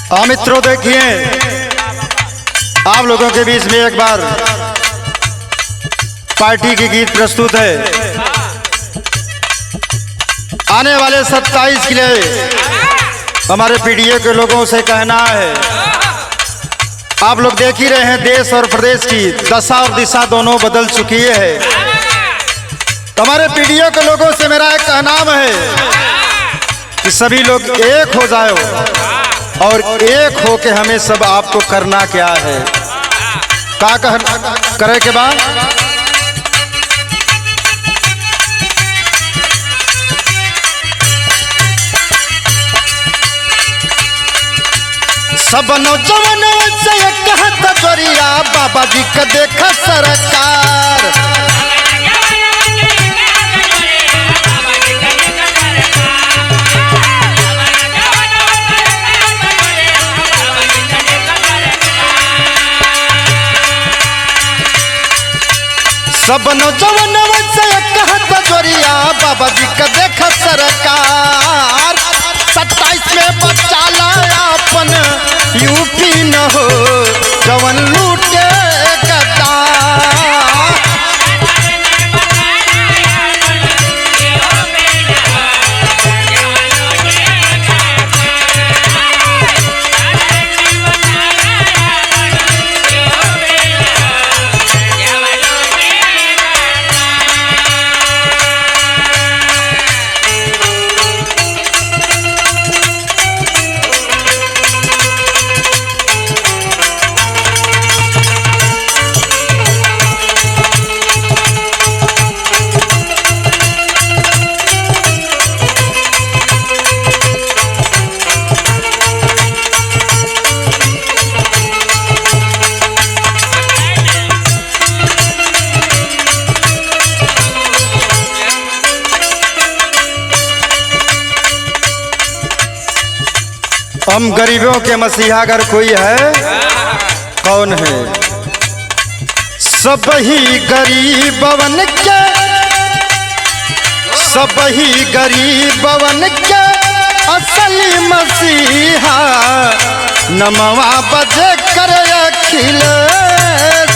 हाँ मित्रों, देखिए आप लोगों के बीच में एक बार पार्टी की गीत प्रस्तुत है। आने वाले 27 के लिए हमारे पीडीए के लोगों से कहना है, आप लोग देख ही रहे हैं देश और प्रदेश की दशा और दिशा दोनों बदल चुकी है। हमारे पीडीए के लोगों से मेरा एक कहनाम है कि सभी लोग एक हो जाओ और एक हो के हमें सब आपको करना क्या है, क्या करे के बाद सब नौजवान से कहता जोरिया बाबा जी का देखा सरकार। सब नौजवान से कहता जोरिया बाबा जी का देखा सरकार। 27 में बच्चा लाया अपन यूपी न हो जवन लूटे हम गरीबों के मसीहा अगर कोई है, कौन है? सब ही गरीबवन के, सब ही गरीबवन के असली मसीहा। नमवा बजे कर अखिल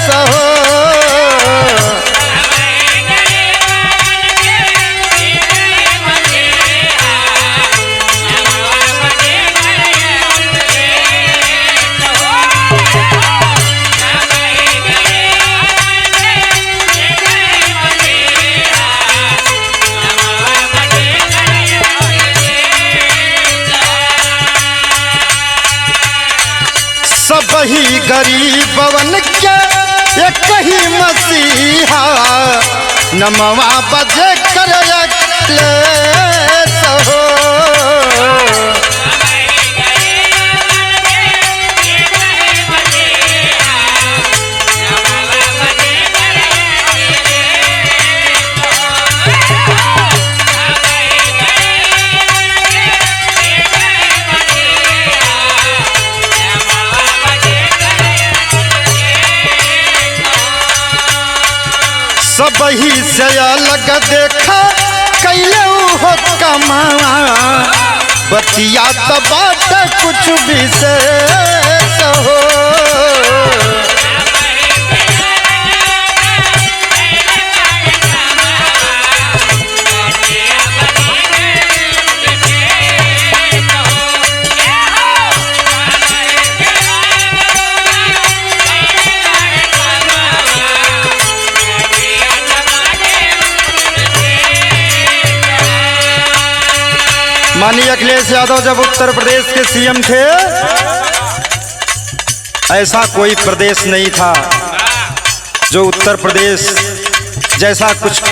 सहो सब ही गरीबवन के एक ही मसीहा। नमवा बजे कर सहो सब ही से अलग देखा कैले हो कमावा। बतिया तो बात कुछ विशेष हो। माननीय अखिलेश यादव जब उत्तर प्रदेश के सीएम थे, ऐसा कोई प्रदेश नहीं था जो उत्तर प्रदेश जैसा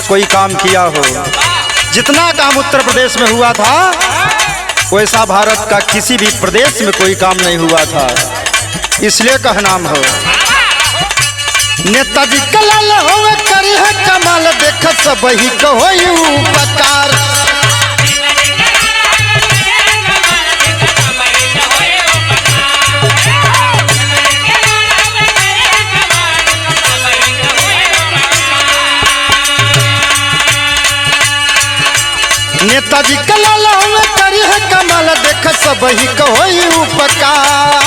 कोई काम किया हो। जितना काम उत्तर प्रदेश में हुआ था वैसा भारत का किसी भी प्रदेश में कोई काम नहीं हुआ था। इसलिए कहनाम हो नेताजी कलाल हो करी है कमाल। देख सब ही कहो उपकार। नेताजी कलाल करी है कमाल। देख सब ही कहो उपकार।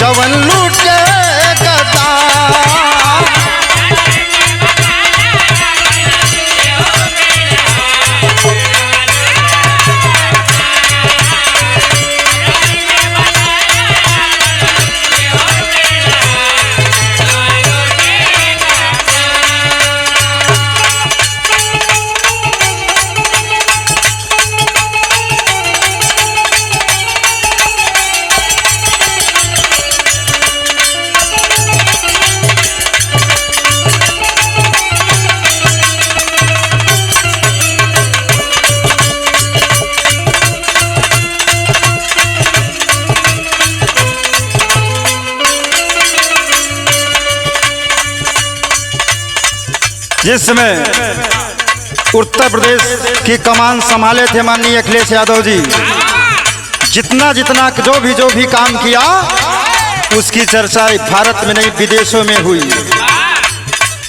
जवन लूटे गद्दार। जिसमें उत्तर प्रदेश की कमान संभाले थे माननीय अखिलेश यादव जी, जितना जितना जो भी काम किया उसकी चर्चा भारत में नहीं विदेशों में हुई।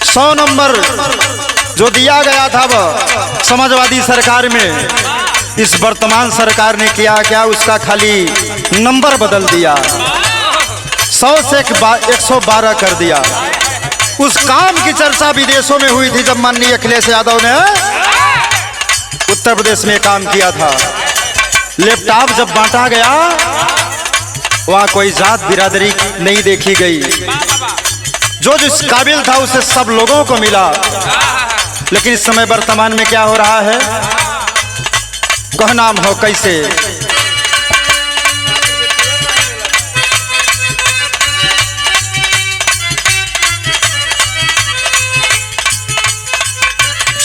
100 नंबर जो दिया गया था वह समाजवादी सरकार में, इस वर्तमान सरकार ने किया क्या, उसका खाली नंबर बदल दिया, 100 से 112 कर दिया। उस काम की चर्चा विदेशों में हुई थी जब माननीय अखिलेश यादव ने उत्तर प्रदेश में काम किया था। लैपटॉप जब बांटा गया वहां कोई जात बिरादरी नहीं देखी गई, जो जिस काबिल था उसे सब लोगों को मिला। लेकिन इस समय वर्तमान में क्या हो रहा है, कहनाम हो कैसे।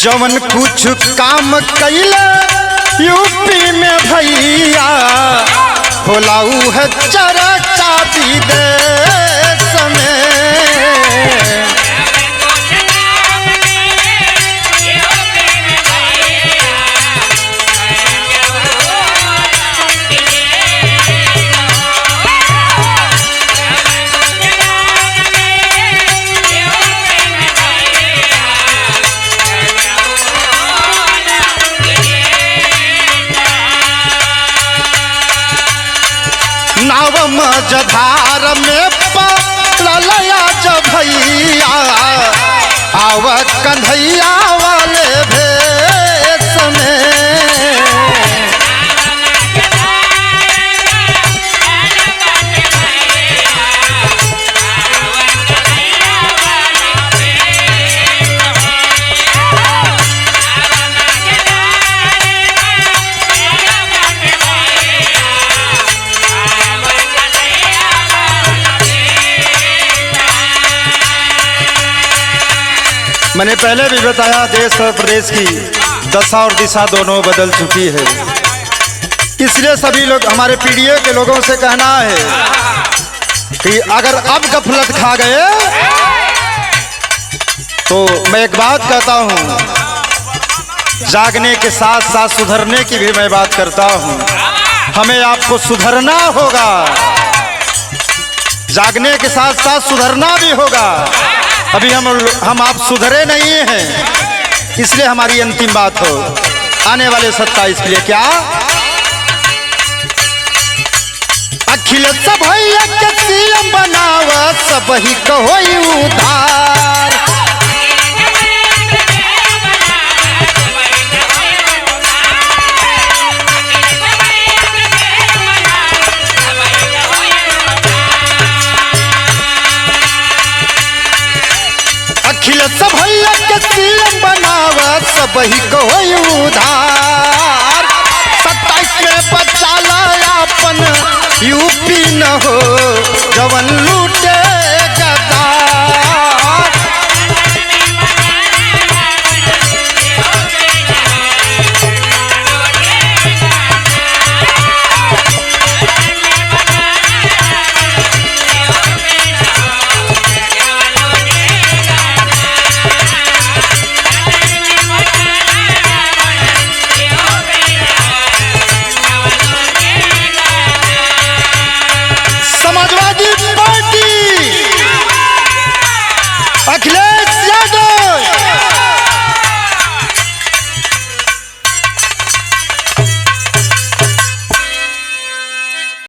जवन कुछ काम कैले यूपी में भैया होला है चर्चा विदेश में। नाव मझधार में पलया जब भैया आव कन्हैया वाले भेष में। मैंने पहले भी बताया देश और प्रदेश की दशा और दिशा दोनों बदल चुकी है। इसलिए सभी लोग, हमारे पीडीए के लोगों से कहना है कि अगर अब गफलत खा गए तो मैं एक बात कहता हूं, जागने के साथ साथ सुधरने की भी मैं बात करता हूं। हमें आपको सुधरना होगा, जागने के साथ साथ सुधरना भी होगा। अभी हम आप सुधरे नहीं हैं, इसलिए हमारी अंतिम बात हो आने वाले 27 के लिए क्या, अखिलेश भैया के सीएम बनावा सब ही कहो उधार। अखिलेश भैया के सीएम बनावा सब ही कहो उधार। 27 में बचा ला अपन यूपी न हो जवन लूटे